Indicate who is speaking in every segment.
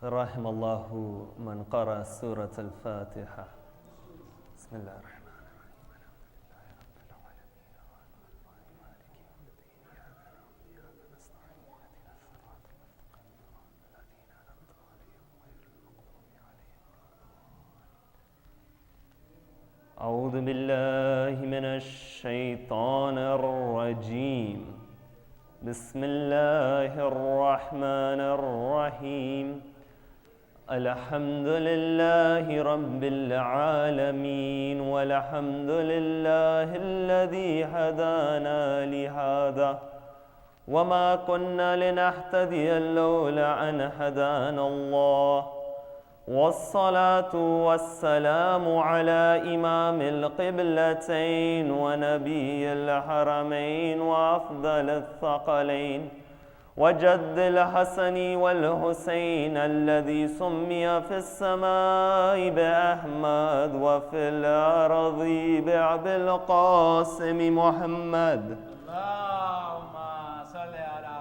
Speaker 1: رحم الله من قرأ سورة الفاتحة. بسم الله الرحمن أعوذ بالله من الشيطان الرجيم. بسم الله الرحمن الرحيم. الحمد لله رب العالمين والحمد لله الذي هدانا لهذا وما كنا لنهتدي لولا أن هدانا الله والصلاة والسلام على إمام القبلتين ونبي الحرمين وأفضل الثقلين وجد الحسن والحسين الذي سمي في السماء بأحمد وفي الأرض بأبي القاسم محمد.
Speaker 2: اللهم صل على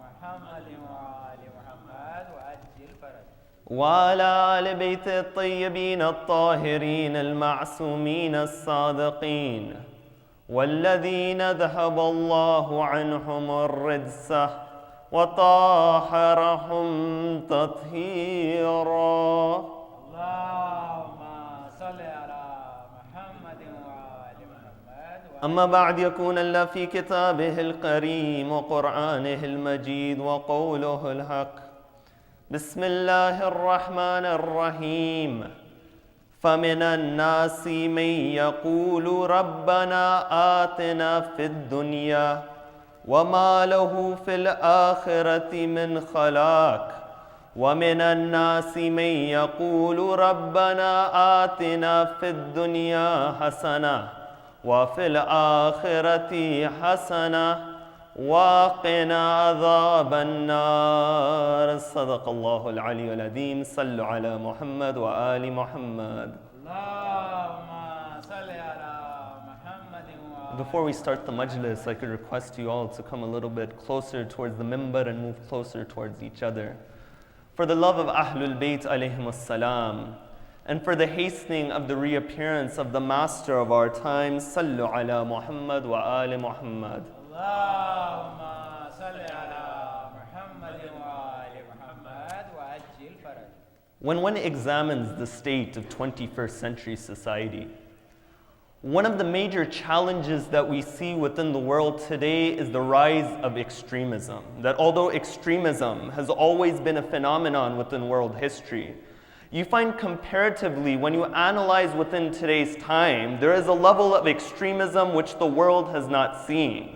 Speaker 2: محمد وآل محمد وأجل فرج.
Speaker 1: وعلى آل بيت الطيبين الطاهرين المعصومين الصادقين والذين ذهب الله عنهم الرجس وطهرهم تطهيرا.
Speaker 2: اللهم صل على محمد وآل محمد.
Speaker 1: أما بعد، يكون الله في كتابه الكريم وقرآنه المجيد وقوله الحق. بسم الله الرحمن الرحيم. فمن الناس من يقول ربنا آتنا في الدنيا وما له في الآخرة من خلاق ومن الناس من يقول ربنا آتنا في الدنيا حسنة وفي الآخرة حسنة وقنا عذاب النار. صدق الله العلي العظيم. صلوا على محمد وآل محمد. Before we start the majlis, I could request you all to come a little bit closer towards the minbar and move closer towards each other. For the love of Ahlul Bayt alayhim as-salam, and for the hastening of the reappearance of the master of our time, Sallu ala Muhammad wa ali Muhammad.
Speaker 2: Allahumma salli ala Muhammad wa ali Muhammad wa ajil faraj.
Speaker 1: When one examines the state of 21st century society, one of the major challenges that we see within the world today is the rise of extremism. That although extremism has always been a phenomenon within world history, you find comparatively, when you analyze within today's time, there is a level of extremism which the world has not seen.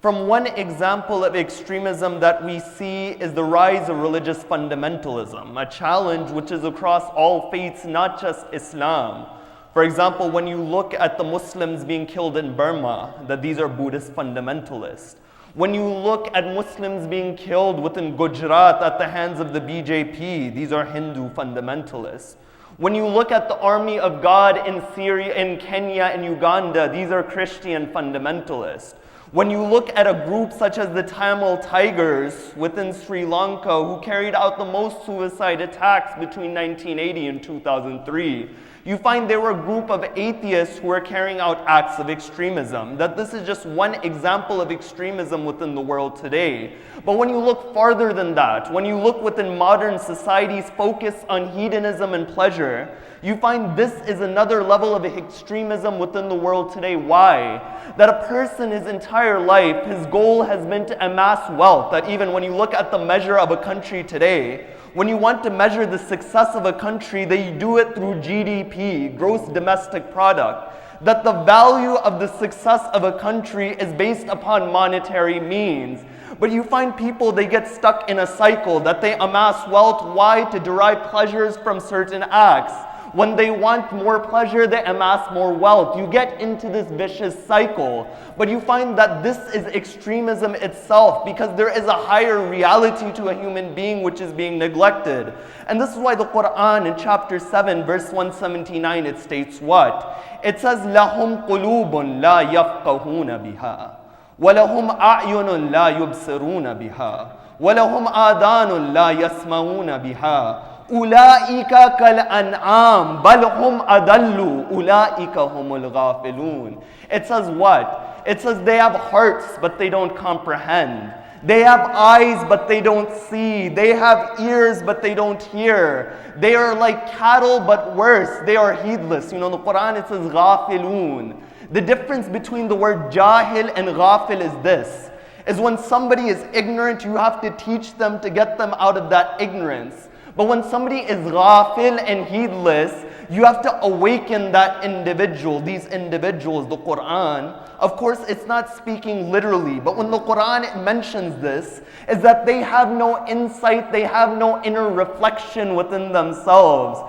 Speaker 1: From one example of extremism that we see is the rise of religious fundamentalism, a challenge which is across all faiths, not just Islam. For example, when you look at the Muslims being killed in Burma, that these are Buddhist fundamentalists. When you look at Muslims being killed within Gujarat at the hands of the BJP, these are Hindu fundamentalists. When you look at the army of God in Syria, in Kenya and Uganda, these are Christian fundamentalists. When you look at a group such as the Tamil Tigers within Sri Lanka, who carried out the most suicide attacks between 1980 and 2003, you find there were a group of atheists who were carrying out acts of extremism. That this is just one example of extremism within the world today. But when you look farther than that, when you look within modern society's focus on hedonism and pleasure, you find this is another level of extremism within the world today. Why? That a person his entire life, his goal has been to amass wealth. That even when you look at the measure of a country today, when you want to measure the success of a country, they do it through GDP, gross domestic product. That the value of the success of a country is based upon monetary means. But you find people, they get stuck in a cycle that they amass wealth. Why? To derive pleasures from certain acts. When they want more pleasure, they amass more wealth. You get into this vicious cycle. But you find that this is extremism itself, because there is a higher reality to a human being which is being neglected. And this is why the Quran in chapter 7, verse 179, it states what? It says, لَهُمْ قُلُوبٌ لَا يَفْقَهُونَ بِهَا وَلَهُمْ أَعْيُنٌ لَا يُبْصِرُونَ بِهَا وَلَهُمْ آذَانٌ لَا يَسْمَعُونَ بِهَا أُولَٰئِكَ كَالْأَنْعَامِ بَلْ هُمْ أَضَلُّ أُولَٰئِكَ هُمُ الْغَافِلُونَ. It says what? It says they have hearts but they don't comprehend. They have eyes but they don't see. They have ears but they don't hear. They are like cattle but worse. They are heedless. In the Quran it says غَافِلُونَ. The difference between the word jahil and ghafil is this. Is when somebody is ignorant, you have to teach them to get them out of that ignorance. But when somebody is ghafil and heedless, you have to awaken that individual, these individuals, the Quran. Of course, it's not speaking literally, but when the Quran mentions this, is that they have no insight, they have no inner reflection within themselves.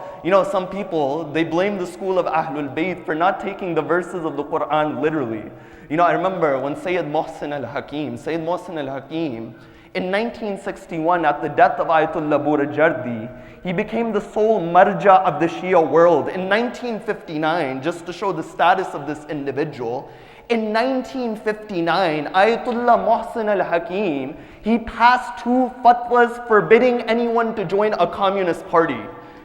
Speaker 1: Some people, they blame the school of Ahlul Bayt for not taking the verses of the Quran literally. I remember when Sayyid Mohsin al-Hakim, in 1961, at the death of Ayatollah Burajardi, he became the sole marja of the Shia world. In 1959, just to show the status of this individual, in 1959, Ayatollah Mohsin al-Hakim, he passed 2 fatwas forbidding anyone to join a communist party.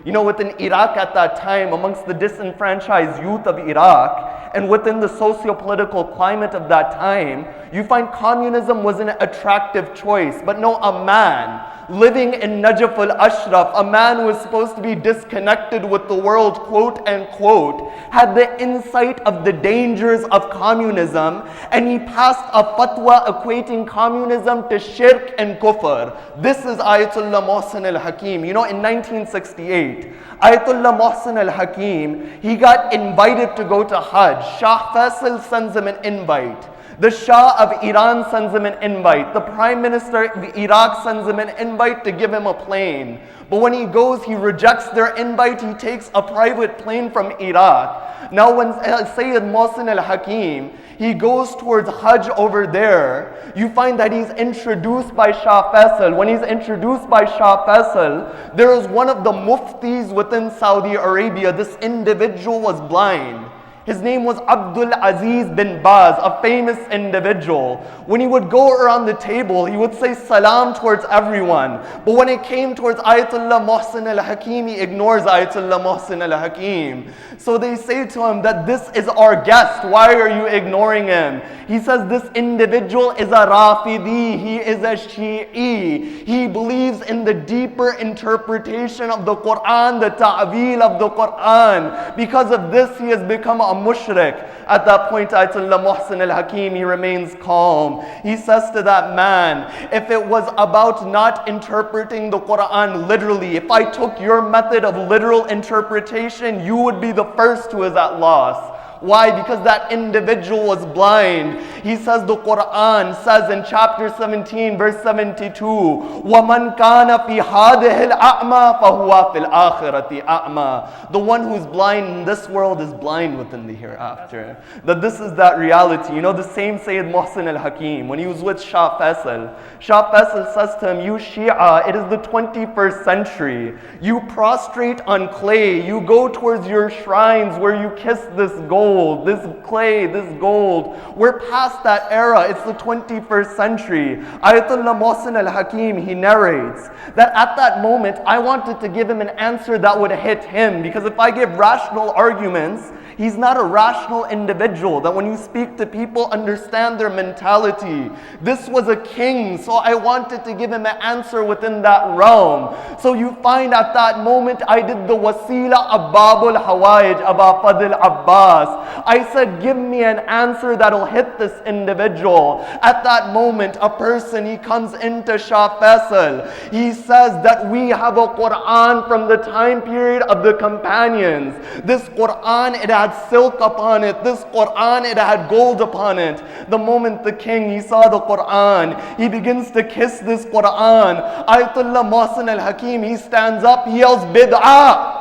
Speaker 1: Within Iraq at that time, amongst the disenfranchised youth of Iraq, and within the socio-political climate of that time, you find communism was an attractive choice. But no, a man living in Najaf al-Ashraf, a man who was supposed to be disconnected with the world, quote unquote, had the insight of the dangers of communism, and he passed a fatwa equating communism to shirk and kufr. This is Ayatollah Mohsin al-Hakim. In 1968, Ayatollah Mohsin al-Hakim, he got invited to go to Hajj. Shah Faisal sends him an invite. The Shah of Iran sends him an invite. The Prime Minister of Iraq sends him an invite to give him a plane. But when he goes, he rejects their invite. He takes a private plane from Iraq. Now when Sayyid Mohsin al-Hakim, he goes towards Hajj over there, you find that he's introduced by Shah Faisal. When he's introduced by Shah Faisal, there is one of the muftis within Saudi Arabia. This individual was blind. His name was Abdul Aziz bin Baz, a famous individual. When he would go around the table, he would say salam towards everyone. But when it came towards Ayatollah Mohsin al-Hakim, he ignores Ayatollah Mohsin al-Hakim. So they say to him that this is our guest. Why are you ignoring him? He says this individual is a Rafidi. He is a Shi'i. He believes in the deeper interpretation of the Quran, the ta'wil of the Quran. Because of this, he has become a mushrik. At that point, Ayatollah Mohsin al-Hakim, he remains calm. He says to that man, if it was about not interpreting the Quran literally, if I took your method of literal interpretation, you would be the first who is at loss. Why? Because that individual was blind. He says the Quran says in chapter 17 verse 72, وَمَنْ كَانَ فِي هَذِهِ الْأَعْمَى فَهُوَ فِي الْآخِرَةِ أَعْمَى. The one who is blind in this world is blind within the hereafter. That this is that reality. The same Sayyid Mohsin al-Hakim, when he was with Shah Faisal, Shah Faisal says to him, you Shia, it is the 21st century. You prostrate on clay. You go towards your shrines where you kiss this gold, this clay, this gold. We're past that era. It's the 21st century. Ayatollah Mohsin al-Hakim, he narrates that at that moment, I wanted to give him an answer that would hit him, because if I give rational arguments, he's not a rational individual, that when you speak to people, understand their mentality. This was a king, so I wanted to give him an answer within that realm. So you find at that moment, I did the wasila of Babul Hawaij, Aba Fadl Abbas. I said, give me an answer that'll hit this individual. At that moment, a person, he comes into Shah Faisal. He says that we have a Quran from the time period of the companions. This Quran, it had silk upon it. This Quran, it had gold upon it. The moment the king, he saw the Quran, he begins to kiss this Quran. Ayatollah Mohsin al-Hakim, he stands up, he yells, bid'ah.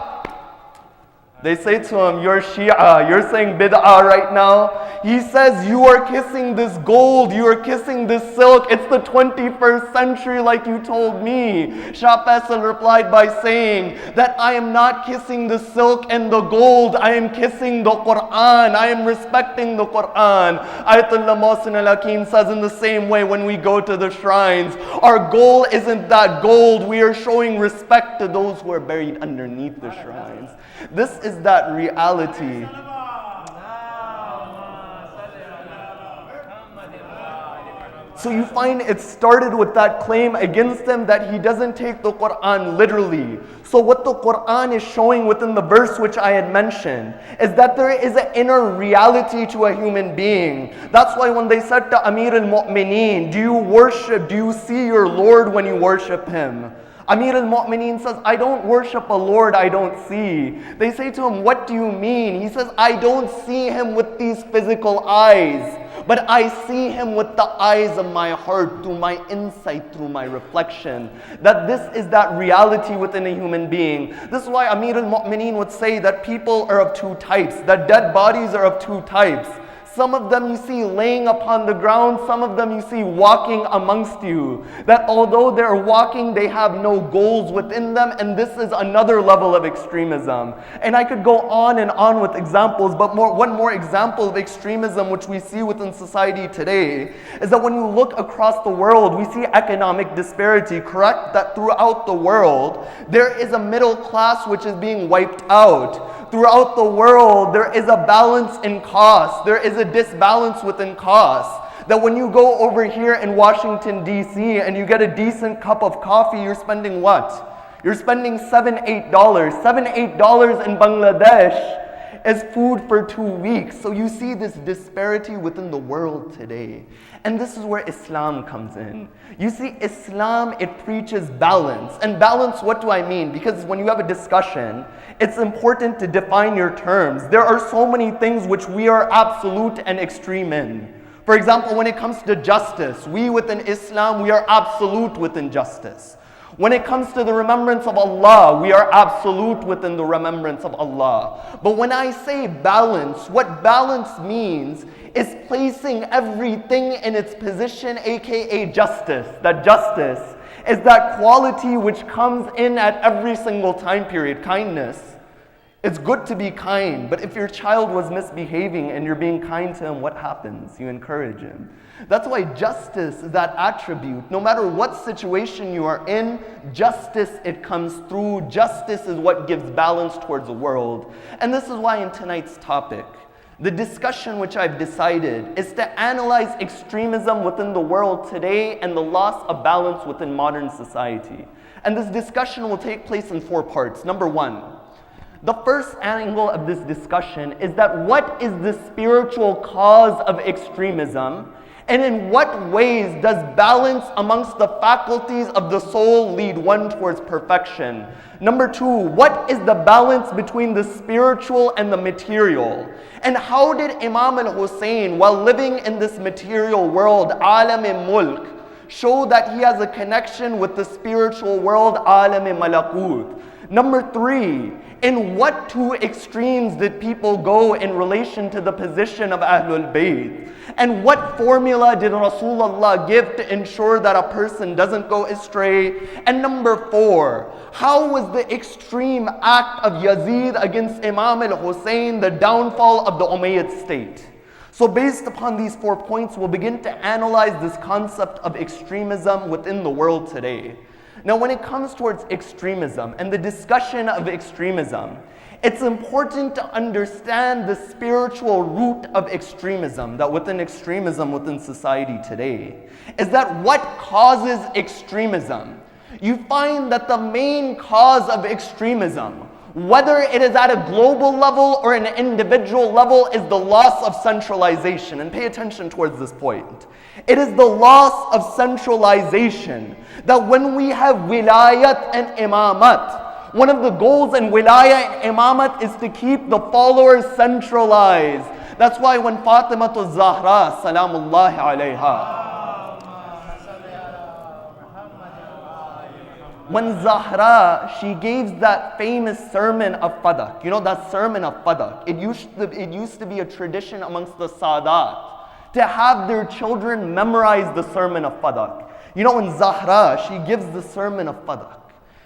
Speaker 1: They say to him, you're Shia, you're saying bid'ah right now. He says, you are kissing this gold, you are kissing this silk. It's the 21st century like you told me. Shah Faisal replied by saying that I am not kissing the silk and the gold, I am kissing the Quran, I am respecting the Quran. Ayatollah Mohsin al-Hakim says in the same way when we go to the shrines, our goal isn't that gold, we are showing respect to those who are buried underneath the shrines. This is that reality. So you find it started with that claim against him that he doesn't take the Quran literally. So what the Quran is showing within the verse which I had mentioned is that there is an inner reality to a human being. That's why when they said to Amir al-Mu'mineen, do you see your Lord when you worship him? Amir al-Mu'mineen says, I don't worship a Lord I don't see. They say to him, what do you mean? He says, I don't see him with these physical eyes, but I see him with the eyes of my heart, through my insight, through my reflection. That this is that reality within a human being. This is why Amir al-Mu'mineen would say that people are of two types, that dead bodies are of two types. Some of them you see laying upon the ground, some of them you see walking amongst you. That although they're walking, they have no goals within them, and this is another level of extremism. And I could go on with examples, but one more example of extremism which we see within society today is that when you look across the world, we see economic disparity, correct? That throughout the world, there is a middle class which is being wiped out. Throughout the world, there is a balance in cost. There is a disbalance within cost. That when you go over here in Washington, D.C. and you get a decent cup of coffee, you're spending what? You're spending $7, $8. $7, $8 in Bangladesh is food for 2 weeks. So you see this disparity within the world today. And this is where Islam comes in. You see, Islam, it preaches balance. And balance, what do I mean? Because when you have a discussion, it's important to define your terms. There are so many things which we are absolute and extreme in. For example, when it comes to justice, we within Islam, we are absolute within justice. When it comes to the remembrance of Allah, we are absolute within the remembrance of Allah. But when I say balance, what balance means is placing everything in its position, aka justice. That justice is that quality which comes in at every single time period, kindness. It's good to be kind, but if your child was misbehaving and you're being kind to him, what happens? You encourage him. That's why justice is that attribute. No matter what situation you are in, justice, it comes through. Justice is what gives balance towards the world. And this is why in tonight's topic, the discussion which I've decided is to analyze extremism within the world today and the loss of balance within modern society. And this discussion will take place in 4 parts. Number 1, the first angle of this discussion is that what is the spiritual cause of extremism, and in what ways does balance amongst the faculties of the soul lead one towards perfection? Number 2, what is the balance between the spiritual and the material? And how did Imam al-Hussein, while living in this material world, alam-e-mulk, show that he has a connection with the spiritual world, alam-e-malakut? Number 3, in what 2 extremes did people go in relation to the position of Ahlul Bayt? And what formula did Rasulullah give to ensure that a person doesn't go astray? And number 4, how was the extreme act of Yazid against Imam al-Hussein the downfall of the Umayyad state? So based upon these 4 points, we'll begin to analyze this concept of extremism within the world today. Now, when it comes towards extremism and the discussion of extremism, it's important to understand the spiritual root of extremism, that within extremism within society today, is that what causes extremism? You find that the main cause of extremism, whether it is at a global level or an individual level, is the loss of centralization. And pay attention towards this point. It is the loss of centralization. That when we have wilayat and imamat, one of the goals in wilayat and imamat is to keep the followers centralized. That's why when Fatimatu Zahra, salamullahi alayha, When Zahra, she gave that famous sermon of Fadak. You know that sermon of Fadak? It used to be a tradition amongst the Sadat to have their children memorize the sermon of Fadak. You know, when Zahra, she gives the sermon of Fadak,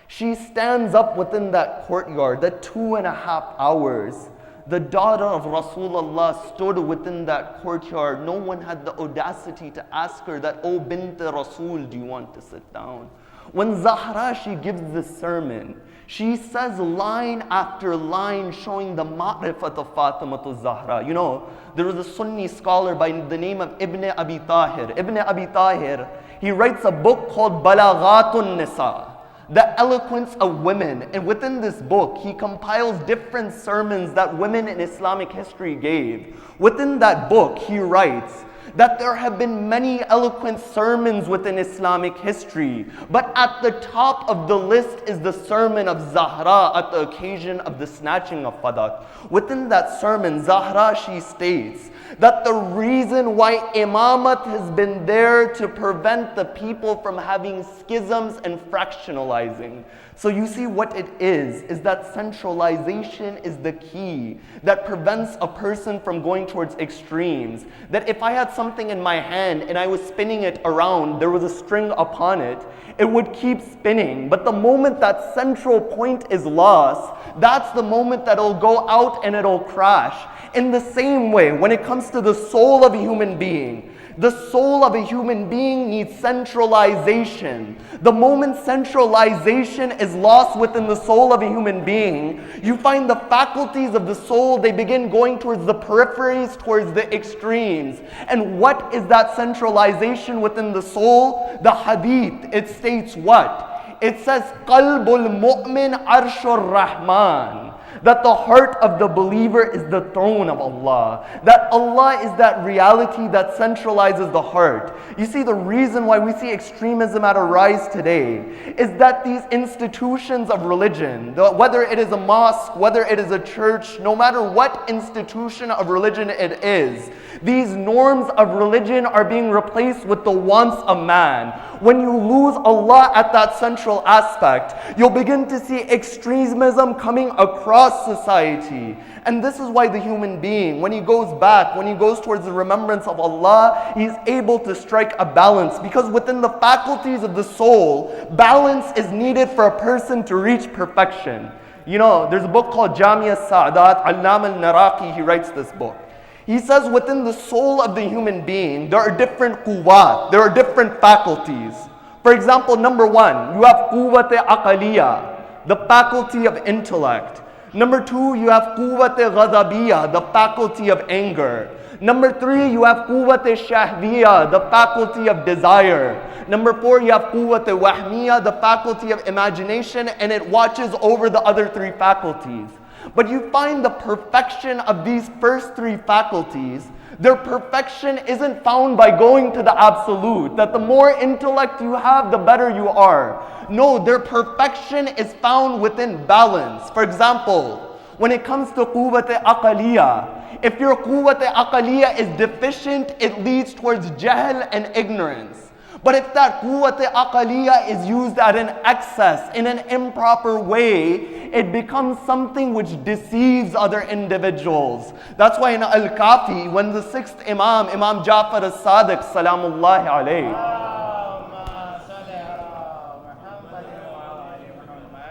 Speaker 1: she stands up within that courtyard, that 2.5 hours. The daughter of Rasulullah stood within that courtyard. No one had the audacity to ask her that, "Oh, bint Rasul, do you want to sit down?" When Zahra, she gives this sermon, she says line after line showing the ma'rifat of Fatimatu Zahra. You know, there was a Sunni scholar by the name of Ibn Abi Tahir. Ibn Abi Tahir, he writes a book called Balaghatun Nisa, the eloquence of women. And within this book, he compiles different sermons that women in Islamic history gave. Within that book, he writes that there have been many eloquent sermons within Islamic history, but at the top of the list is the sermon of Zahra at the occasion of the snatching of Fadak. Within that sermon, Zahra, she states that the reason why Imamat has been there to prevent the people from having schisms and fractionalizing. So you see what it is that centralization is the key that prevents a person from going towards extremes. That if I had something in my hand and I was spinning it around, there was a string upon it, it would keep spinning. But the moment that central point is lost, that's the moment that it'll go out and it'll crash. In the same way, when it comes to the soul of a human being, the soul of a human being needs centralization. The moment centralization is lost within the soul of a human being, you find the faculties of the soul, they begin going towards the peripheries, towards the extremes. And what is that centralization within the soul? The hadith, it states what? It says, Qalbul mu'min arshur rahman. That the heart of the believer is the throne of Allah. That Allah is that reality that centralizes the heart. You see, the reason why we see extremism at a rise today is that these institutions of religion, whether it is a mosque, whether it is a church, no matter what institution of religion it is, these norms of religion are being replaced with the wants of man. When you lose Allah at that central aspect, you'll begin to see extremism coming across society. And this is why the human being, when he goes back, when he goes towards the remembrance of Allah, he's able to strike a balance. Because within the faculties of the soul, balance is needed for a person to reach perfection. You know, there's a book called Jamia Sa'adat, Allam al-Naraqi, he writes this book. He says within the soul of the human being, there are different quwwat, there are different faculties. For example, number one, you have quwwat-e aqaliyah, the faculty of intellect. Number two, you have quwwat-e ghadabiyah, the faculty of anger. Number three, you have quwwat-e shahwiyah, the faculty of desire. Number four, you have quwwat-e wahmiyah, the faculty of imagination, and it watches over the other three faculties. But you find the perfection of these first three faculties, their perfection isn't found by going to the absolute, that the more intellect you have, the better you are. No, their perfection is found within balance. For example, when it comes to quwwat-e aqaliyah, if your quwwat-e aqaliyah is deficient, it leads towards jahl and ignorance. But if that quwwat-e aqaliyah is used at an excess, in an improper way, it becomes something which deceives other individuals. That's why in Al-Kafi, when the sixth Imam, Imam Ja'far as-Sadiq, salamullahi alayhi,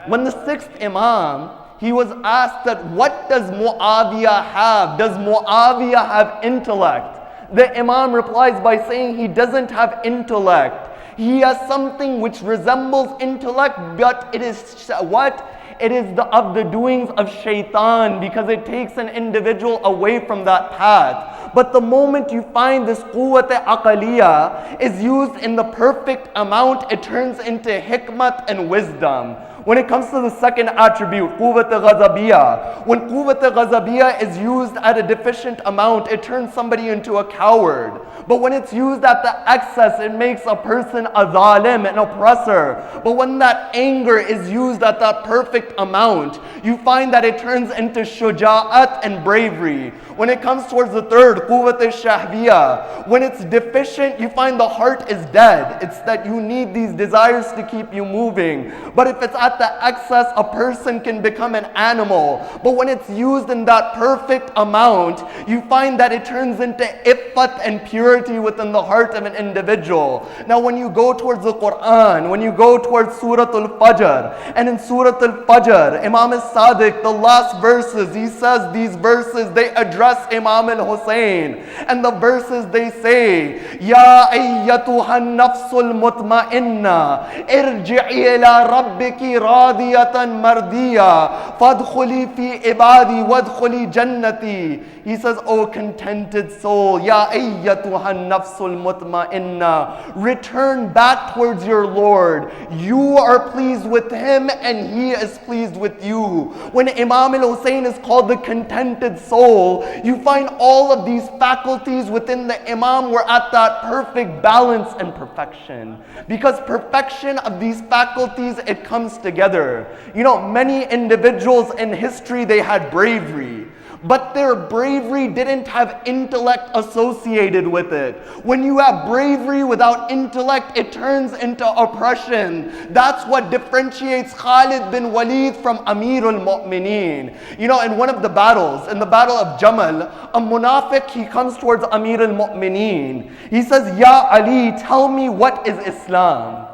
Speaker 1: when the sixth Imam, he was asked that what does Muawiyah have? Does Muawiyah have intellect? The Imam replies by saying he doesn't have intellect. He has something which resembles intellect, but it is what? It is of the doings of shaitan, because it takes an individual away from that path. But the moment you find this quwwat-e aqaliyah is used in the perfect amount, it turns into hikmat and wisdom.
Speaker 3: When it comes to the second attribute, quwwat ghazabiyya, when quwwat ghazabiyya is used at a deficient amount, it turns somebody into a coward. But when it's used at the excess, it makes a person a zalim, an oppressor. But when that anger is used at that perfect amount, you find that it turns into shuja'at and bravery. When it comes towards the third, quwwat shahbiyya, when it's deficient, you find the heart is dead. It's that you need these desires to keep you moving. But if it's at the excess, a person can become an animal. But when it's used in that perfect amount, you find that it turns into iffat and purity within the heart of an individual. Now when you go towards the Quran, when you go towards Surah Al-Fajr, and in Surah Al-Fajr, Imam al-Sadiq, the last verses, he says these verses, they address Imam al-Hussein. And the verses they say, Ya ayyatuhan nafsul mutma'inna, irji'i ila rabbiki radiyatan mardiya, fadkhuli fi ibadi wadkhuli jannati. He says, O contented soul, Ya ayyatuhan nafsul mutma'inna, return back towards your Lord. You are pleased with him and he is pleased with you. When Imam al-Hussein is called the contented soul, you find all of these faculties within the Imam were at that perfect balance and perfection. Because perfection of these faculties, it comes together. You know, many individuals in history, they had bravery. But their bravery didn't have intellect associated with it. When you have bravery without intellect, it turns into oppression. That's what differentiates Khalid bin Walid from Amirul Mu'mineen. You know, in one of the battles, in the battle of Jamal, a munafiq, he comes towards Amirul Mu'mineen. He says, Ya Ali, tell me what is Islam?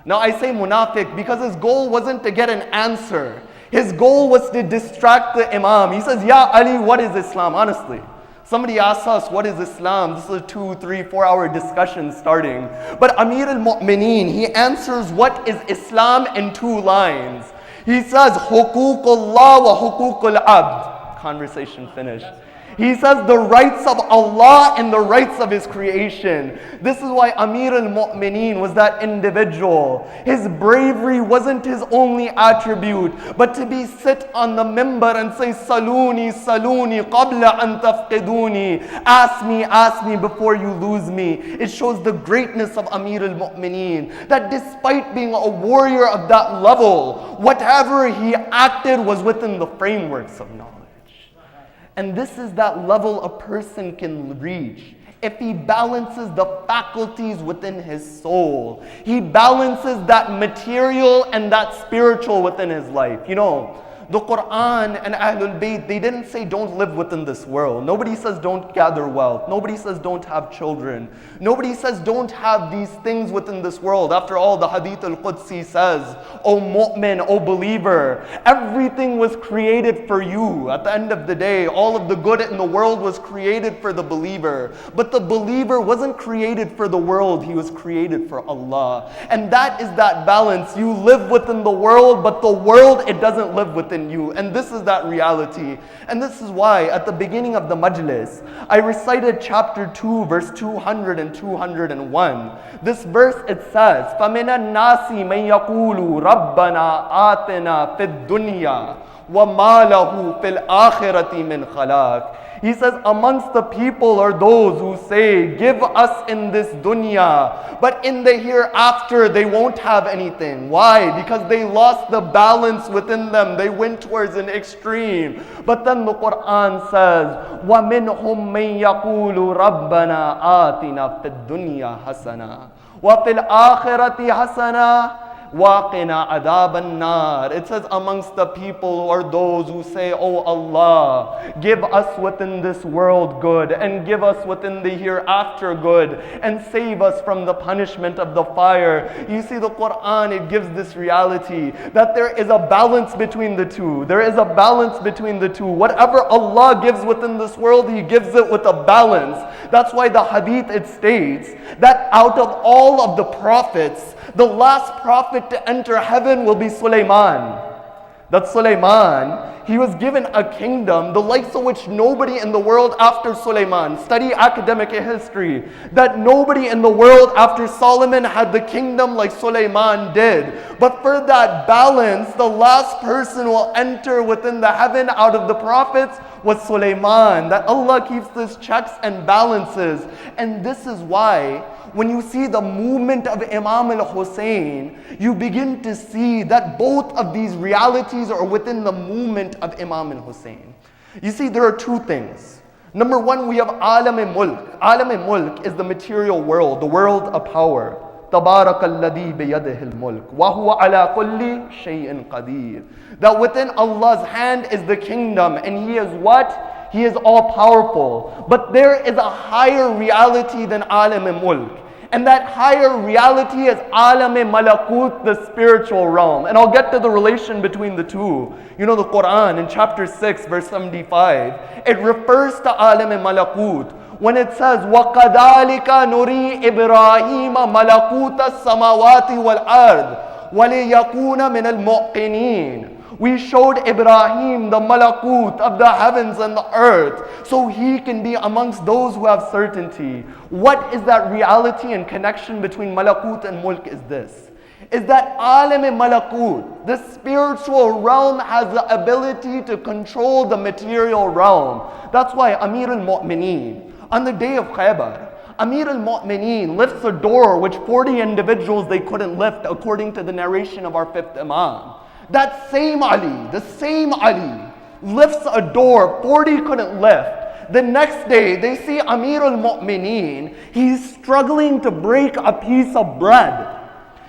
Speaker 3: Now I say munafiq because his goal wasn't to get an answer. His goal was to distract the Imam. He says, Ya Ali, what is Islam? Honestly, somebody asks us, what is Islam? This is a 2, 3, 4 hour discussion starting. But Amir al-Mu'mineen, he answers what is Islam in 2 lines. He says, Huququllah wa huququl abd. Conversation finished. He says the rights of Allah and the rights of His creation. This is why Amir al-Mu'mineen was that individual. His bravery wasn't his only attribute, but to be sit on the mimbar and say, Saluni, Saluni, qabla an tafqiduni. Ask me before you lose me. It shows the greatness of Amir al-Mu'mineen. That despite being a warrior of that level, whatever he acted was within the frameworks of knowledge. And this is that level a person can reach if he balances the faculties within his soul. He balances that material and that spiritual within his life. You know, the Quran and Ahlul Bayt, they didn't say don't live within this world. Nobody says don't gather wealth. Nobody says don't have children. Nobody says don't have these things within this world. After all, the Hadith al-Qudsi says, O mu'min, O believer, everything was created for you. At the end of the day, all of the good in the world was created for the believer. But the believer wasn't created for the world. He was created for Allah. And that is that balance. You live within the world, but the world, it doesn't live within you. And this is that reality. And this is why at the beginning of the majlis, I recited chapter 2, verse 200 and 201. This verse, it says, فَمِنَ النَّاسِ مَنْ يَقُولُ رَبَّنَا آتِنَا فِي الدُّنْيَا وَمَا لَهُ فِي الْآخِرَةِ مِنْ خَلَاقٍ. He says, amongst the people are those who say, give us in this dunya, but in the hereafter they won't have anything. Why? Because they lost the balance within them. They went towards an extreme. But then the Quran says, وَمِنْهُمْ مَنْ يَقُولُ رَبَّنَا آتِنَا فِي الدُّنْيا حَسَنًا وَفِي الْآخِرَةِ حَسَنًا وَقِنَا عَذَابَ النَّارِ. It says amongst the people are those who say, Oh Allah, give us within this world good and give us within the hereafter good and save us from the punishment of the fire. You see, the Quran, it gives this reality that there is a balance between the two. There is a balance between the two. Whatever Allah gives within this world, He gives it with a balance. That's why the hadith, it states that out of all of the prophets, the last prophet to enter heaven will be Sulaiman. That Sulaiman, he was given a kingdom, the likes of which nobody in the world after Sulaiman, study academic history, that nobody in the world after Solomon had the kingdom like Sulaiman did. But for that balance, the last person will enter within the heaven out of the prophets was Sulaiman. That Allah keeps this checks and balances. And this is why when you see the movement of Imam al-Hussein, you begin to see that both of these realities are within the movement of Imam al-Hussein. You see, there are two things. Number one, we have Alam-e-Mulk. Alam-e-Mulk is the material world, the world of power. تبارك الذي بيده الملك وهو على كل شيء قدير. That within Allah's hand is the kingdom, and He is what? He is all powerful. But there is a higher reality than Alam-e-Mulk. And that higher reality is Alam-e-Malakut, the spiritual realm. And I'll get to the relation between the two. You know, the Quran in chapter 6, verse 75, it refers to Alam-e-Malakut when it says, وَقَذَلِكَ نُرِي إِبْرَاهِيمَ مَلَكُوتَ السَّمَاوَاتِ وَالْأَرْضِ وَلِيَكُونَ مِنَ الْمُؤْقِنِينَ. We showed Ibrahim the malakut of the heavens and the earth so he can be amongst those who have certainty. What is that reality and connection between malakut and mulk is this? Is that alam-e-malakut, the spiritual realm, has the ability to control the material realm. That's why Amir al-Mu'mineen, on the day of Khaybar, Amir al-Mu'mineen lifts a door which 40 individuals they couldn't lift according to the narration of our fifth Imam. That same Ali, the same Ali, lifts a door 40 couldn't lift. The next day, they see Amir al-Mu'mineen, he's struggling to break a piece of bread.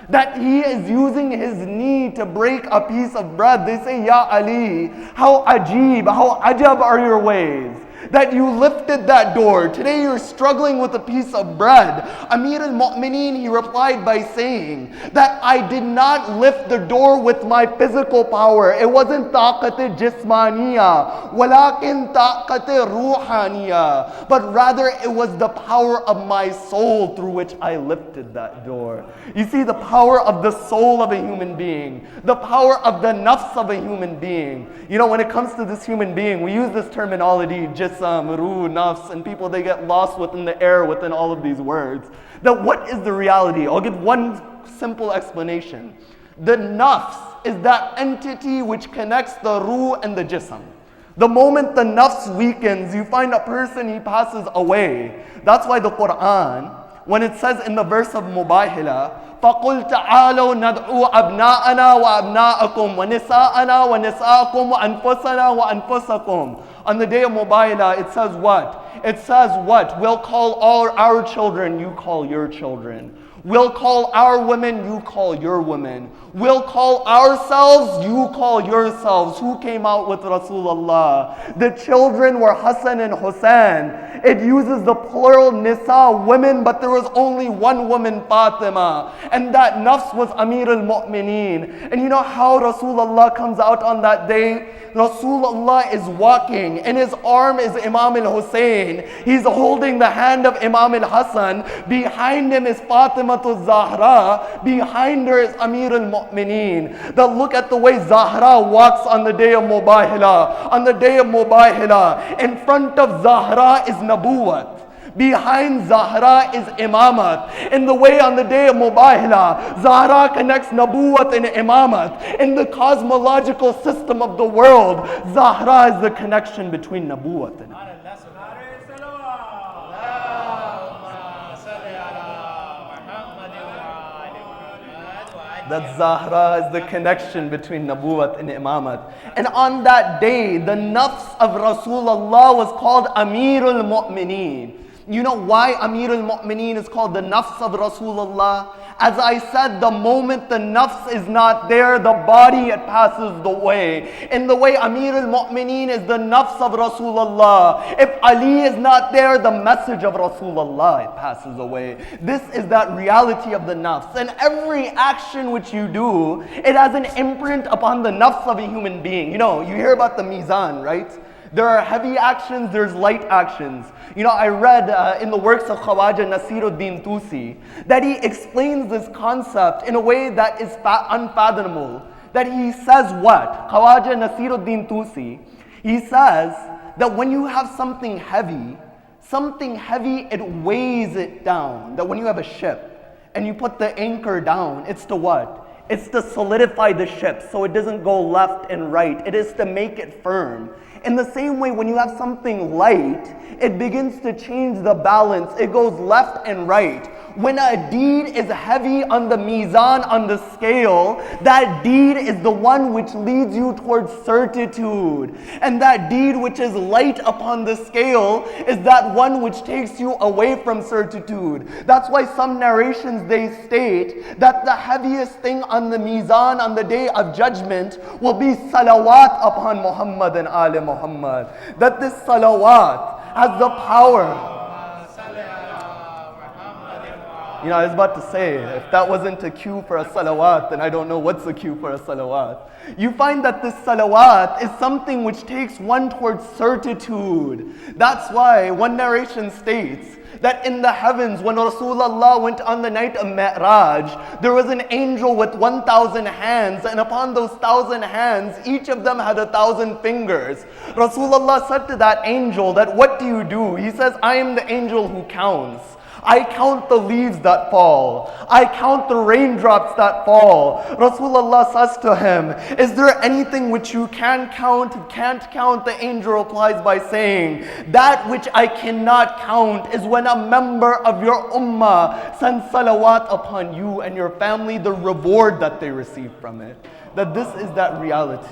Speaker 3: That he is using his knee to break a piece of bread. They say, Ya Ali, how ajib, how ajab are your ways. That you lifted that door. Today you're struggling with a piece of bread. Amir al-Mu'mineen, he replied by saying that I did not lift the door with my physical power. It wasn't taqat jismaniya, walakin taqat ruhaniya. But rather it was the power of my soul through which I lifted that door. You see, the power of the soul of a human being, the power of the nafs of a human being. You know, when it comes to this human being, we use this terminology, jism, ruh, nafs, and people, they get lost within the air within all of these words. That what is the reality? I'll give one simple explanation. The nafs is that entity which connects the ruh and the jism. The moment the nafs weakens, you find a person, he passes away. That's why the Quran, when it says in the verse of Mubahila, فَقُلْ تَعَالَوْا نَدْعُوا أَبْنَاءَنَا وَأَبْنَاءَكُمْ وَنِسَاءَنَا وَنِسَاءَكُمْ وَأَنفُسَنَا وَأَنفُسَكُمْ. On the day of Mubahilah, it says what? It says what? We'll call all our children, you call your children. We'll call our women, you call your women. We'll call ourselves, you call yourselves. Who came out with Rasulullah? The children were Hassan and Hussein. It uses the plural nisa, women, but there was only one woman, Fatima. And that nafs was Amir al-Mu'mineen. And you know how Rasulullah comes out on that day? Rasulullah is walking. In his arm is Imam al-Hussein. He's holding the hand of Imam al-Hassan. Behind him is Fatima al-Zahra. Behind her is Amir al-Mu'mineen. That look at the way Zahra walks on the day of Mubahilah. On the day of Mubahilah, in front of Zahra is Nabuwat. Behind Zahra is Imamat. In the way on the day of Mubahilah, Zahra connects Nabuwat and Imamat. In the cosmological system of the world, Zahra is the connection between Nabuwat and Imamat. That Zahra is the connection between Nabuwat and Imamat. And on that day, the nafs of Rasulullah was called Amirul Mu'mineen. You know why Amir al-Mu'mineen is called the nafs of Rasulullah? As I said, the moment the nafs is not there, the body, it passes the way. In the way Amir al-Mu'mineen is the nafs of Rasulullah. If Ali is not there, the message of Rasulullah, it passes away. This is that reality of the nafs. And every action which you do, it has an imprint upon the nafs of a human being. You know, you hear about the mizan, right? There are heavy actions, there's light actions. You know, I read in the works of Khawaja Nasiruddin Tusi that he explains this concept in a way that is unfathomable. that he says what? Khawaja Nasiruddin Tusi, he says that when you have something heavy, it weighs it down. That when you have a ship and you put the anchor down, it's to what? It's to solidify the ship so it doesn't go left and right. It is to make it firm. In the same way, when you have something light, it begins to change the balance. It goes left and right. When a deed is heavy on the mizan, on the scale, that deed is the one which leads you towards certitude. And that deed which is light upon the scale is that one which takes you away from certitude. That's why some narrations, they state that the heaviest thing on the mizan on the day of judgment will be salawat upon Muhammad and Ali Muhammad. That this salawat has the power. You know, I was about to say, if that wasn't a cue for a salawat, then I don't know what's a cue for a salawat. You find that this salawat is something which takes one towards certitude. That's why one narration states that in the heavens, when Rasulullah went on the night of Mi'raj, there was an angel with 1,000 hands, and upon those 1,000 hands, each of them had 1,000 fingers. Rasulullah said to that angel that, what do you do? He says, I am the angel who counts. I count the leaves that fall. I count the raindrops that fall. Rasulullah says to him, is there anything which you can't count? The angel replies by saying, that which I cannot count is when a member of your ummah sends salawat upon you and your family, the reward that they receive from it. That this is that reality.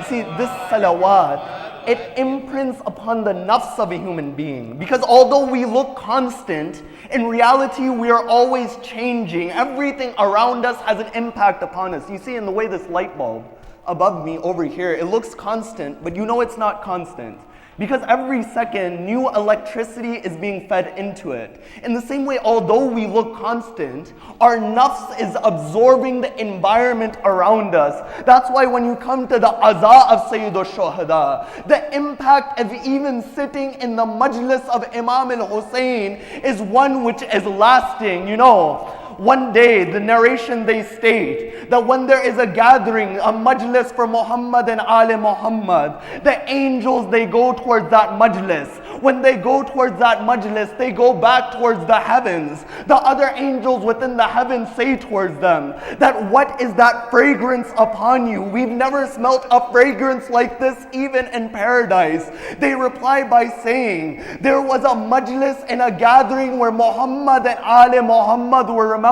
Speaker 3: See, this salawat, it imprints upon the nafs of a human being. Because although we look constant, in reality we are always changing. Everything around us has an impact upon us. You see in the way this light bulb above me over here, it looks constant, but you know it's not constant. Because every second, new electricity is being fed into it. In the same way, although we look constant, our nafs is absorbing the environment around us. That's why when you come to the aza of Sayyid al-Shuhada, the impact of even sitting in the majlis of Imam al-Hussein is one which is lasting. You know, one day, the narration they state that when there is a gathering, a majlis for Muhammad and Ali Muhammad, the angels, they go towards that majlis. When they go towards that majlis, they go back towards the heavens. The other angels within the heavens say towards them that, what is that fragrance upon you? We've never smelt a fragrance like this even in paradise. They reply by saying, there was a majlis and a gathering where Muhammad and Ali Muhammad were remembered.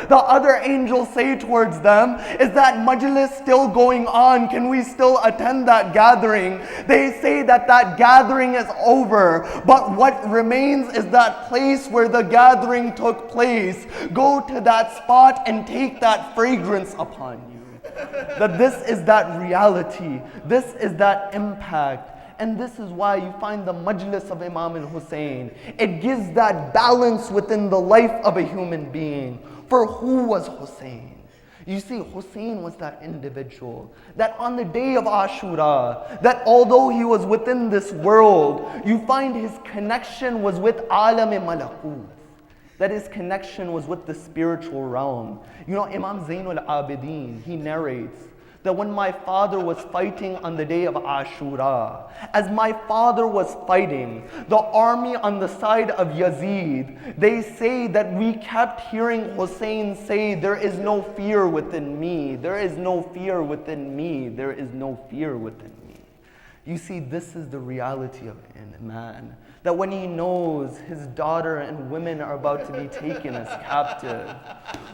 Speaker 3: The other angels say towards them, is that majlis still going on? Can we still attend that gathering? They say that that gathering is over, but what remains is that place where the gathering took place. Go to that spot and take that fragrance upon you. That this is that reality. This is that impact. And this is why you find the majlis of Imam al-Hussein. It gives that balance within the life of a human being. For who was Hussein? You see, Hussein was that individual that on the day of Ashura, that although he was within this world, you find his connection was with Alam-e-Malakut. That his connection was with the spiritual realm. You know, Imam Zainul Abidin, he narrates that when my father was fighting on the day of Ashura, as my father was fighting, the army on the side of Yazid, they say that we kept hearing Hussein say, there is no fear within me, there is no fear within me, there is no fear within me. You see, this is the reality of a man. That when he knows his daughter and women are about to be taken as captive,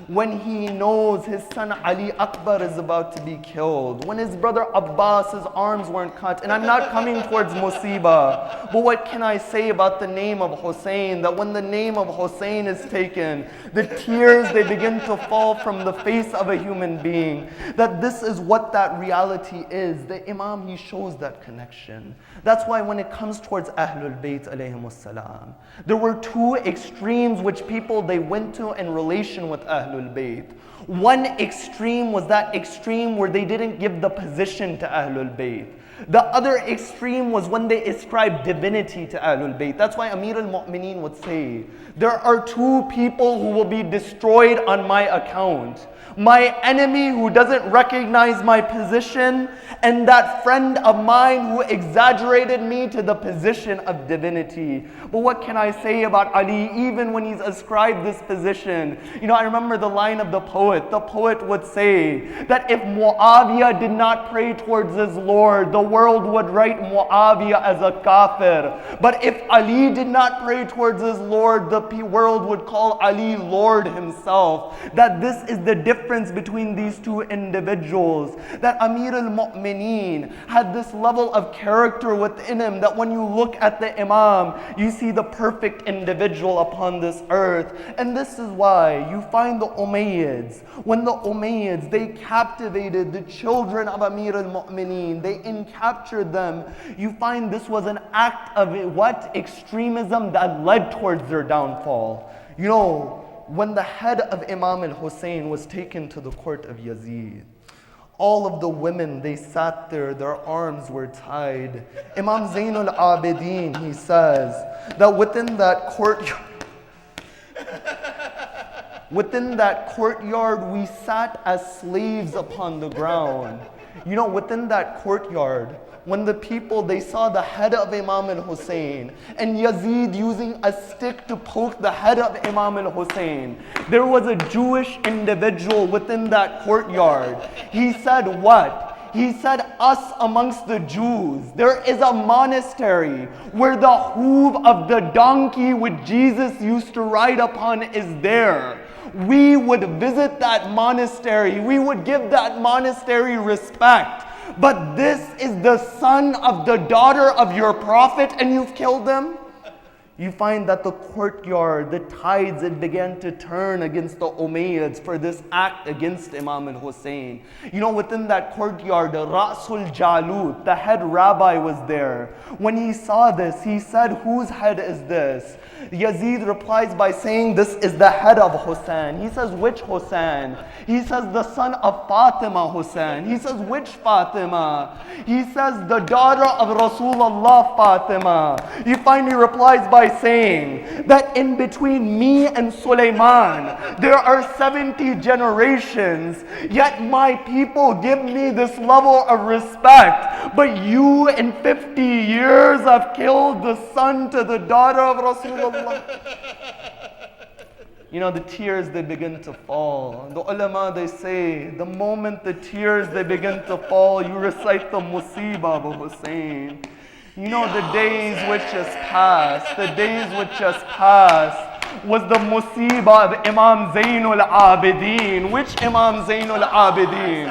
Speaker 3: when he knows his son Ali Akbar is about to be killed, when his brother Abbas's arms weren't cut, and I'm not coming towards Musibah, but what can I say about the name of Hussein? That when the name of Hussein is taken, the tears, they begin to fall from the face of a human being. That this is what that reality is. The Imam, he shows that connection. That's why when it comes towards Ahlul Bayt, alayhim salam. There were two extremes which people they went to in relation with Ahlul Bayt. One extreme was that extreme where they didn't give the position to Ahlul Bayt. The other extreme was when they ascribed divinity to Ahlul Bayt. That's why Amir al-Mu'mineen would say, there are two people who will be destroyed on my account. My enemy who doesn't recognize my position, and that friend of mine who exaggerated me to the position of divinity. But what can I say about Ali, even when he's ascribed this position? You know, I remember the line of the poet. The poet would say that if Muawiyah did not pray towards his Lord, the world would write Muawiyah as a kafir. But if Ali did not pray towards his Lord, the world would call Ali Lord himself. That this is the difference between these two individuals. That Amir al-Mu'mineen had this level of character within him that when you look at the Imam, you see the perfect individual upon this earth. And this is why you find the Umayyads. When the Umayyads, they captivated the children of Amir al-Mu'mineen, they encaptured them, you find this was an act of what? Extremism that led towards their downfall. You know, when the head of Imam al-Hussein was taken to the court of Yazid, all of the women, they sat there, their arms were tied. Imam Zain al-Abidin, he says that within that courtyard, we sat as slaves upon the ground. You know, within that courtyard, when the people, they saw the head of Imam al-Hussein and Yazid using a stick to poke the head of Imam al-Hussein, there was a Jewish individual within that courtyard. He said what? He said, us amongst the Jews, there is a monastery where the hoof of the donkey which Jesus used to ride upon is there. We would visit that monastery. We would give that monastery respect. But this is the son of the daughter of your prophet and you've killed him? You find that the courtyard, the tides, it began to turn against the Umayyads for this act against Imam al-Hussein. You know, within that courtyard, the Ra'sul Jalut, the head rabbi, was there. When he saw this, he said, whose head is this? Yazid replies by saying, this is the head of Hussein. He says, which Hussein? He says, the son of Fatima Hussein. He says, which Fatima? He says, the daughter of Rasulullah Fatima. You find he replies by saying that in between me and Sulaiman, there are 70 generations, yet my people give me this level of respect. But you in 50 years have killed the son to the daughter of Rasulullah. You know, the tears, they begin to fall. The ulama, they say, the moment the tears, they begin to fall, you recite the Musibah of Hussein. You know, the days which just passed, was the Musibah of Imam Zainul Abidin. Which Imam Zainul Abidin?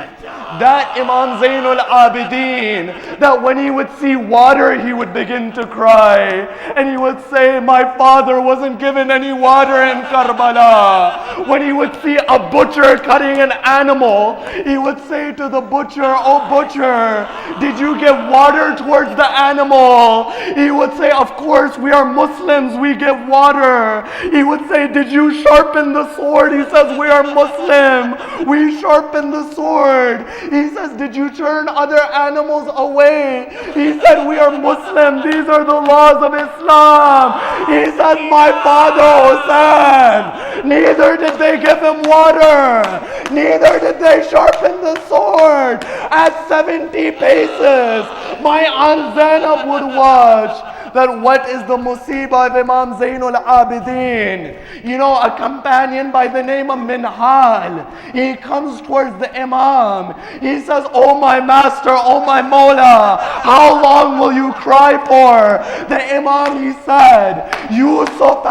Speaker 3: That Imam Zainul Abidin, that when he would see water, he would begin to cry. And he would say, my father wasn't given any water in Karbala. When he would see a butcher cutting an animal, he would say to the butcher, oh butcher, did you give water towards the animal? He would say, of course, we are Muslims, we give water. He would say, did you sharpen the sword? He says, we are Muslim, we sharpen the sword. He says, did you turn other animals away? He said, we are Muslim, these are the laws of Islam. He says, my father Hussein, neither did they give him water, neither did they sharpen the sword. At 70 paces, my Aunt Zainab would watch that what is the Musibah of Imam Zainul Abidin. You know, a companion by the name of Minhal, he comes towards the Imam. He says, oh my master, oh my Mawla, how long will you cry for? The Imam, he said, Yusuf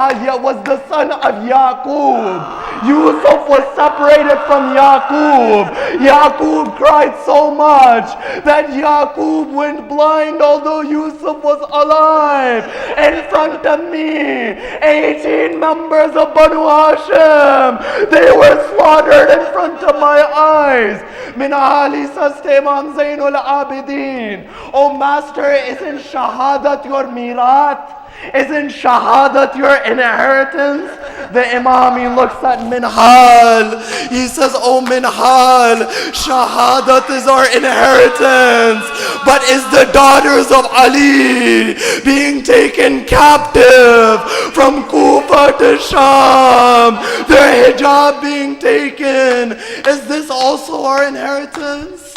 Speaker 3: was the son of Yaqub. Yusuf was separated from Yaqub. Yaqub cried so much that Yaqub went blind although Yusuf was alive. In front of me, 18 members of Banu Hashim, they were slaughtered in front of my eyes. Minhal says to Imam Zainul Abidin, oh master, isn't shahadat your mirat? Isn't shahadat your inheritance? The Imam, he looks at Minhal. He says, oh Minhal, shahadat is our inheritance. But is the daughters of Ali being taken captive from Kufa to Sham, their hijab being taken, is this also our inheritance?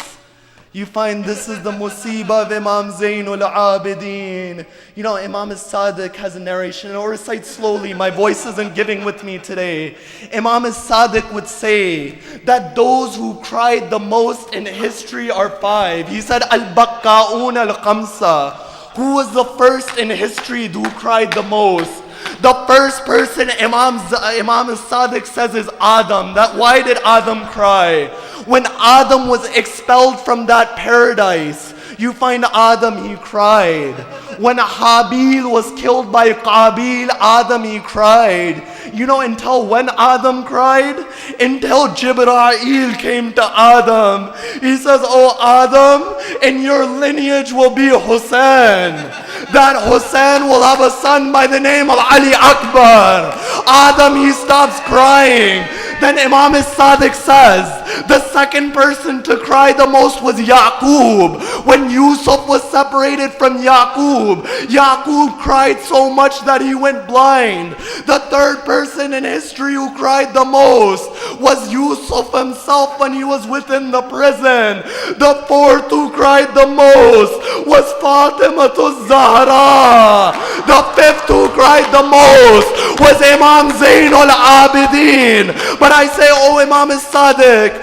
Speaker 3: You find this is the musibah of Imam Zainul Abidin. You know, Imam As-Sadiq has a narration. I'll recite slowly. My voice isn't giving with me today. Imam As-Sadiq would say that those who cried the most in history are 5. He said, Al-Bakka'un al-Khamsa. Who was the first in history who cried the most? The first person Imam As-Sadiq says is Adam. Why did Adam cry? When Adam was expelled from that paradise, you find Adam, he cried. When Habil was killed by Qabil, Adam, he cried. You know, until when Adam cried? Until Jibreel came to Adam. He says, oh Adam, in your lineage will be Hussein. That Hussein will have a son by the name of Ali Akbar. Adam, he stops crying. Then Imam As-Sadiq says, the second person to cry the most was Yaqub. When Yusuf was separated from Yaqub, Yaqub cried so much that he went blind. The third person in history who cried the most was Yusuf himself when he was within the prison. The fourth who cried the most was Fatima Zahra. The fifth who cried the most was Imam Zainul Abidin. But I say, oh Imam As-Sadiq,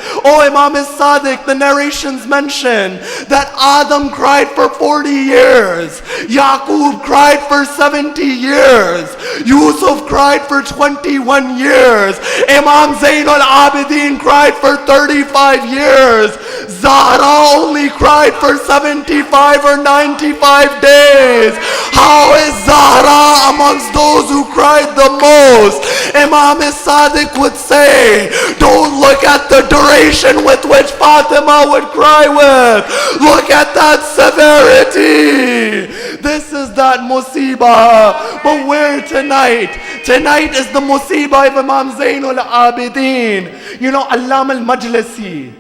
Speaker 3: the narrations mention that Adam cried for 40 years, Yaqub cried for 70 years, Yusuf cried for 21 years, Imam Zainul Abidin cried for 35 years, Zahra only cried for 75 or 95 days. How is Zahra amongst those who cried the most? Imam As-Sadiq would say, don't look at the duration with which Fatima would cry with. Look at that severity. This is that musibah. But where tonight? Tonight is the musibah of Imam Zainul Abidin. You know, Allama al-Majlisi,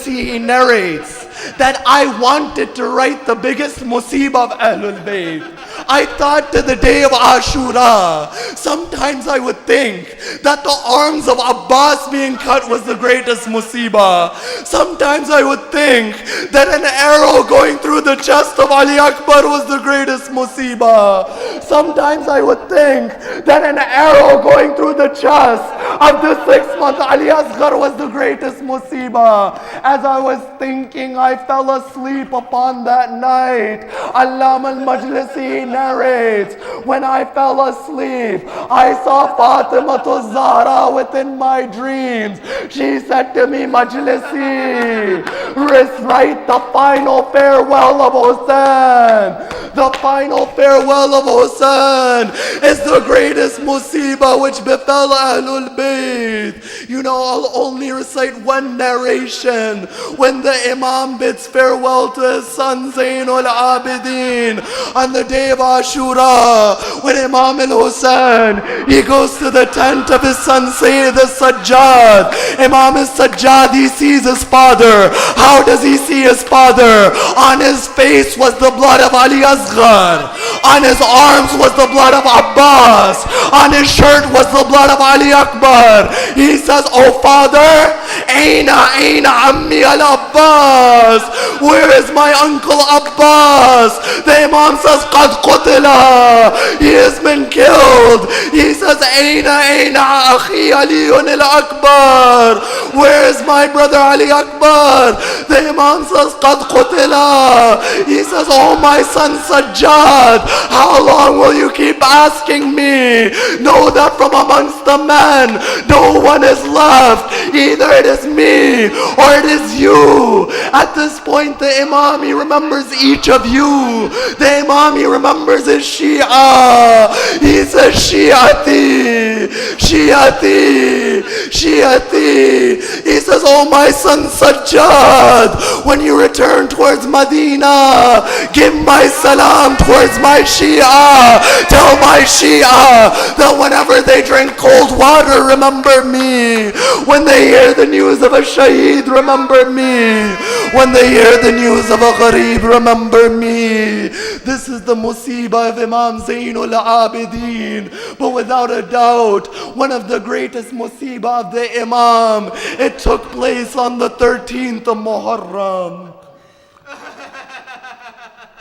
Speaker 3: he narrates that I wanted to write the biggest musibah of Ahlul Bayt. I thought to the day of Ashura, sometimes I would think that the arms of Abbas being cut was the greatest musibah. Sometimes I would think that an arrow going through the chest of Ali Akbar was the greatest musibah. Sometimes I would think that an arrow going through the chest of the 6-month Ali Asghar was the greatest musibah. As I was thinking, I fell asleep upon that night. Allama al-Majlisi narrates, when I fell asleep, I saw Fatima Zahra within my dreams. She said to me, Majlisi, recite the final farewell of Hussein. The final farewell of Hussein is the greatest musibah which befell Ahlul Bayt. You know, I'll only recite one narration when the Imam bids farewell to his son Zainul Abidin on the day of Ashura. When Imam al-Hussein, he goes to the tent of his son Sayyid al-Sajjad. Imam al-Sajjad, he sees his father. How does he see his father? On his face was the blood of Ali Asghar. On his arms was the blood of Abbas. On his shirt was the blood of Ali Akbar. He says, oh father, Aina Ammi al-Abbas. Where is my uncle Abbas? The Imam says, Qad qutila. He has been killed. He says, Aina Akhi Aliyun al-Akbar. Where is my brother Ali Akbar? The Imam says, Qad qutila. He says, oh my son Sajjad, how long will you keep asking me? Know that from amongst the men, no one is left. Either it is me or it is you. At this point, the Imam, he remembers each of you. The Imam, he remembers his Shia. He says, Shi'ati, Shi'ati. Shi'ati. He says, oh my son Sajjad, when you return towards Medina, give my salam towards my Shia. Tell my Shia that whenever they drink cold water, remember me. When they hear the news of a shaheed, remember me. When they hear the news of a gharib, remember me. This is the musibah of Imam Zainul Abidin. But without a doubt, one of the greatest musibah of the Imam, it took place on the 13th of Muharram.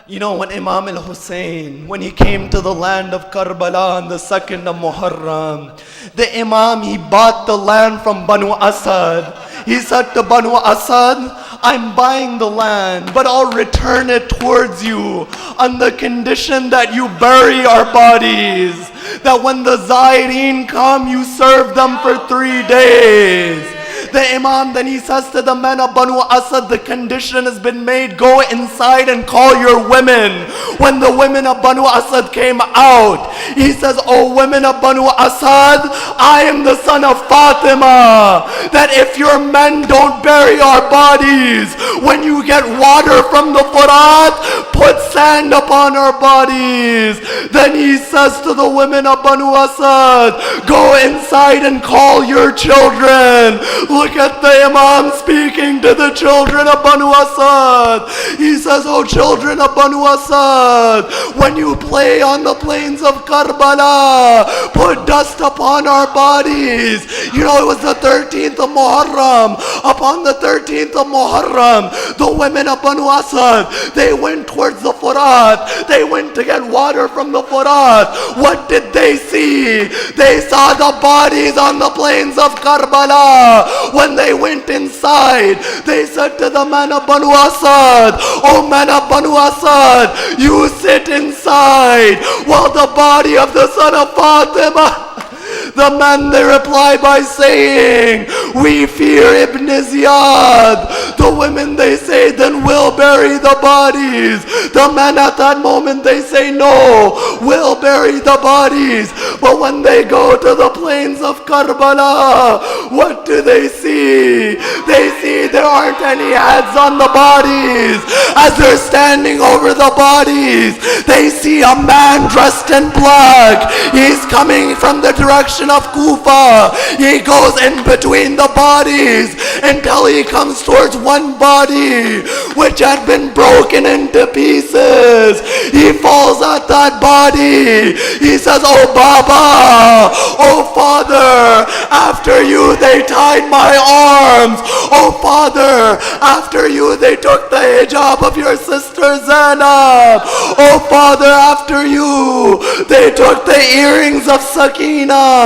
Speaker 3: You know, when Imam al-Hussein, when he came to the land of Karbala on the 2nd of Muharram, the Imam, he bought the land from Banu Asad. He said to Banu Asad, I'm buying the land, but I'll return it towards you on the condition that you bury our bodies. That when the Zaireen come, you serve them for 3 days. The Imam then he says to the men of Banu Asad, the condition has been made, go inside and call your women. When the women of Banu Asad came out, he says, oh women of Banu Asad, I am the son of Fatima, that if your men don't bury our bodies, when you get water from the Furat, put sand upon our bodies. Then he says to the women of Banu Asad, go inside and call your children. Look at the Imam speaking to the children of Banu Asad. He says, oh children of Banu Asad, when you play on the plains of Karbala, put dust upon our bodies. You know, it was the 13th of Muharram. Upon the 13th of Muharram, the women of Banu Asad, they went towards the Furat. They went to get water from the Furat. What did they see? They saw the bodies on the plains of Karbala. When they went inside, they said to the men of Banu Asad, oh men of Banu Asad, you sit inside while the body of the son of Fatima. The men, they reply by saying, we fear Ibn Ziyad. The women, they say, then we'll bury the bodies. The men at that moment, they say, no, we'll bury the bodies. But when they go to the plains of Karbala, what do they see? They see there aren't any heads on the bodies. As they're standing over the bodies, they see a man dressed in black. He's coming from the direction of Kufa. He goes in between the bodies until he comes towards one body which had been broken into pieces. He falls at that body. He says, oh Baba, oh Father, after you they tied my arms. Oh Father, after you they took the hijab of your sister Zainab. Oh Father, after you they took the earrings of Sakina.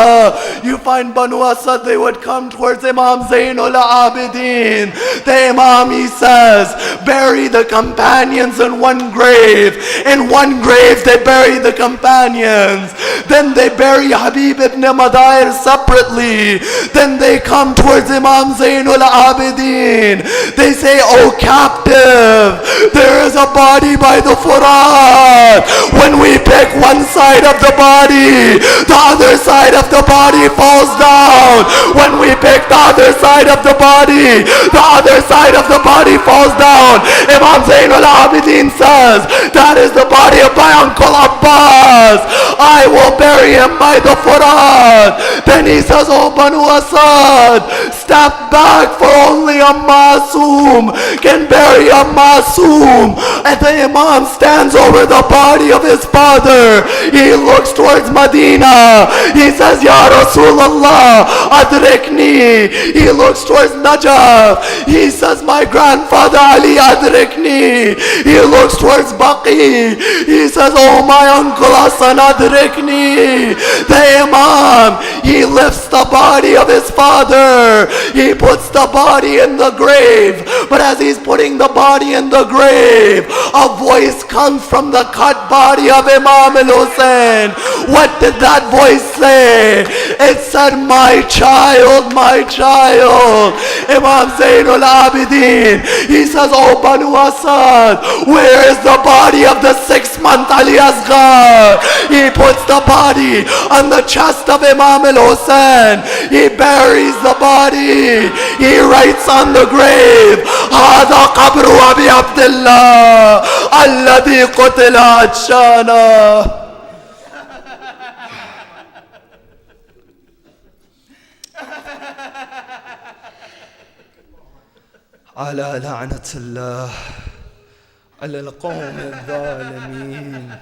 Speaker 3: You find Banu Asad, they would come towards Imam Zainul Abidin. The Imam, he says, bury the companions in one grave. In one grave they bury the companions. Then they bury Habib ibn Madair separately. Then they come towards Imam Zainul Abidin. They say, oh captive, there is a body by the Furat. When we pick one side of the body, the other side of the body falls down. When we pick the other side of the body, the other side of the body falls down. Imam Zainul Abidin says, that is the body of my uncle Abbas. I will bury him by the Furat. Then he says, oh Banu Asad, step back, for only a Masoom can bury a Masoom. And the Imam stands over the body of his father. He looks towards Medina. He says, Ya Rasulullah, adrikni. He looks towards Najaf. He says, my grandfather Ali, adrikni. He looks towards Baqi. He says, oh my uncle Hassan, adrikni. The Imam, he lifts the body of his father. He puts the body in the grave. But as he's putting the body in the grave, a voice comes from the cut body of Imam al-Hussein. What did that voice say? It said, my child, my child. Imam Zainul Abidin, he says, oh Banu Asad, where is the body of the 6-month Ali Asghar? He puts the body on the chest of Imam al-Hussein. He buries the body. He writes on the grave, هذا قبر أبي عبد الله الذي قتل عطشانا. على لعنة الله على القوم الظالمين.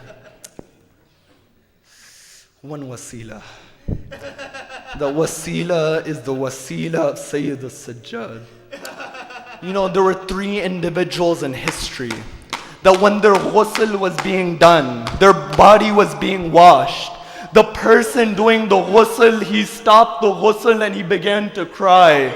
Speaker 3: One wasila. The wasila is the wasila of Sayyid al-Sajjad. You know, there were 3 individuals in history that when their ghusl was being done, their body was being washed, the person doing the ghusl, he stopped the ghusl and he began to cry.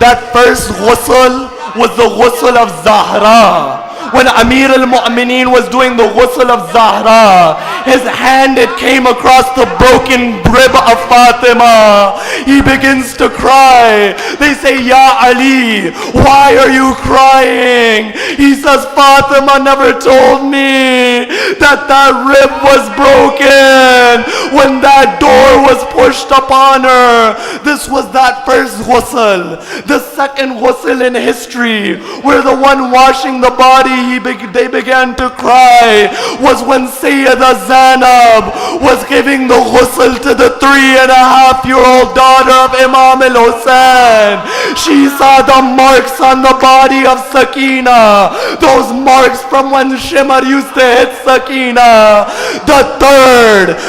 Speaker 3: That first ghusl was the ghusl of Zahra. When Amir al-Mu'mineen was doing the ghusl of Zahra, his hand, it came across the broken rib of Fatima. He begins to cry. They say, Ya Ali, why are you crying? He says, Fatima never told me that that rib was broken when that door was pushed upon her. This was that first ghusl. The second ghusl in history, where the one washing the body, they began to cry, was when Sayyida Zainab was giving the ghusl to the 3.5-year-old daughter of Imam al-Hussein. She saw the marks on the body of Sakina, those marks from when Shimar used to hit Sakina. The third,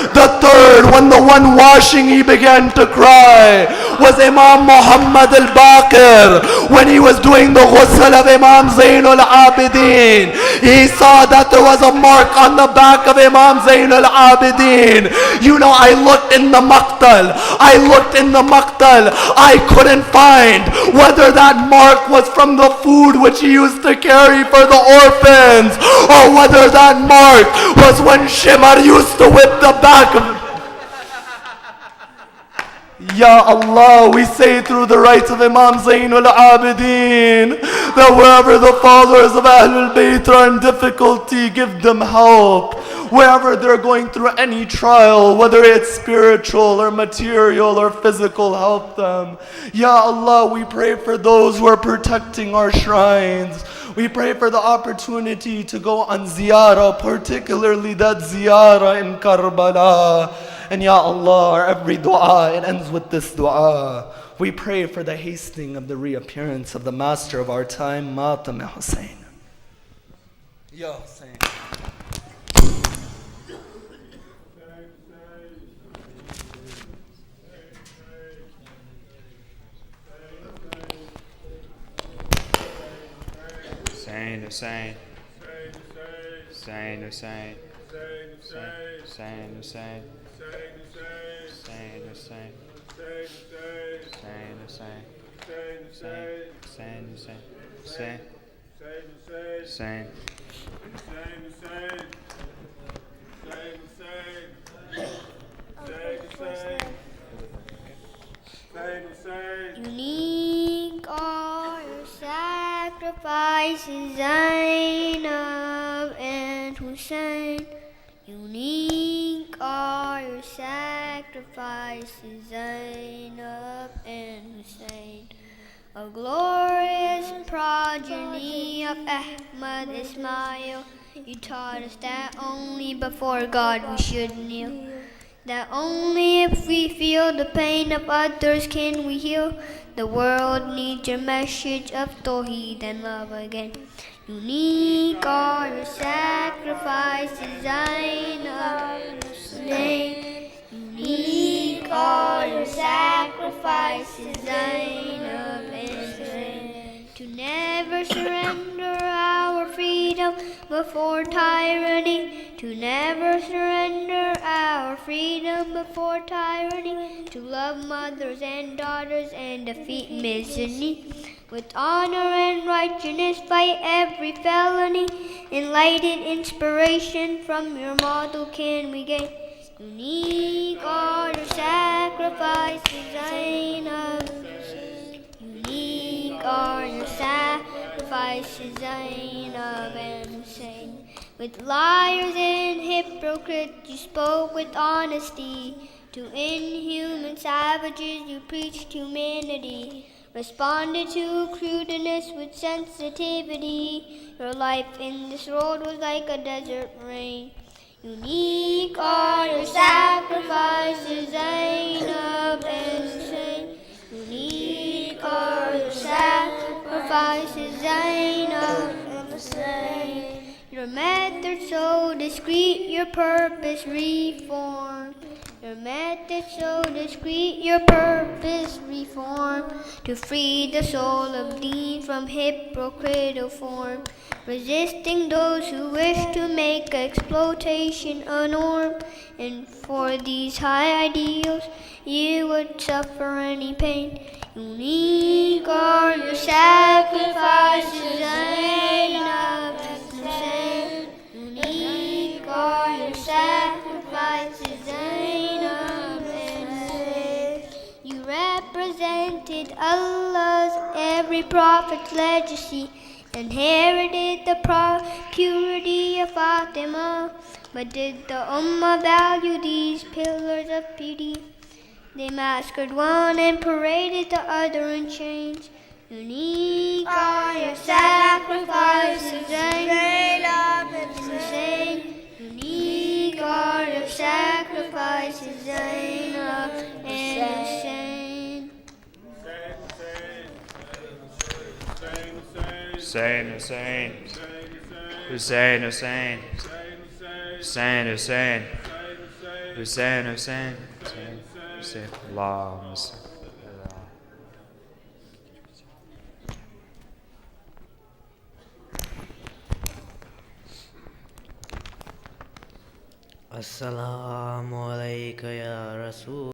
Speaker 3: when the one washing, he began to cry, was Imam Muhammad al-Baqir, when he was doing the ghusl of Imam Zainul Abidin. He saw that there was a mark on the back of Imam Zainul Abidin. You know, I looked in the maqtal. I couldn't find whether that mark was from the food which he used to carry for the orphans, or whether that mark was when Shimar used to whip the back of. Ya Allah, we say through the rights of Imam Zainul Abidin that wherever the followers of Ahlul Bayt are in difficulty, give them help. Wherever they're going through any trial, whether it's spiritual or material or physical, help them. Ya Allah, we pray for those who are protecting our shrines. We pray for the opportunity to go on ziyarah, particularly that ziyarah in Karbala. And Ya Allah, every dua, it ends with this dua. We pray for the hastening of the reappearance of the master of our time, Matam Hussein. Ya Hussein.
Speaker 4: Hussein, Hussein, Hussein, Hussein, Hussein, Hussein, Hussein, Hussein, Hussein,
Speaker 5: Unique are your sacrifices, Zainab and Hussein. Unique are your sacrifices, Zainab and Hussein. A glorious progeny of Ahmad Ismail. You taught us that only before God we should kneel. That only if we feel the pain of others can we heal. The world needs your message of Tawheed and love again. Unique are your sacrifices, Zainab Hussein. Unique are your sacrifices, Zainab Hussein. To never surrender our freedom before tyranny. To never surrender our freedom before tyranny. To love mothers and daughters and defeat misery. With honor and righteousness fight every felony. Enlightened inspiration from your model can we gain. Unique are your sacrifices, Zainab. Unique are your sacrifices, Zainab and Hussein. With liars and hypocrites you spoke with honesty. To inhuman savages you preached humanity. Responded to crudeness with sensitivity. Your life in this world was like a desert rain. Unique are your sacrifices, Zainab and Hussein. Unique are your sacrifices, Zainab and Hussein. Your method so discreet, your purpose reform. Your method so discreet, your purpose reform. To free the soul of Deen from hypocritical form. Resisting those who wish to make exploitation a norm. And for these high ideals, you would suffer any pain. Unique are your sacrifices, Zainab and Hussein. Unique are your sacrifices, Zainab and Hussein. You represented Allah's every prophet's legacy. Inherited the purity of Fatima. But did the Ummah value these pillars of pity? They massacred one and paraded the other in chains. Unique are your sacrifices, Zainab and Hussein. Unique are your sacrifices, Zainab and Hussein.
Speaker 4: Hussein, Hussein. Hussein, Hussein. Hussein, Hussein. Hussein, Hussein. Hussein. Allahumma salli.
Speaker 6: Assalamu alayka ya Rasul.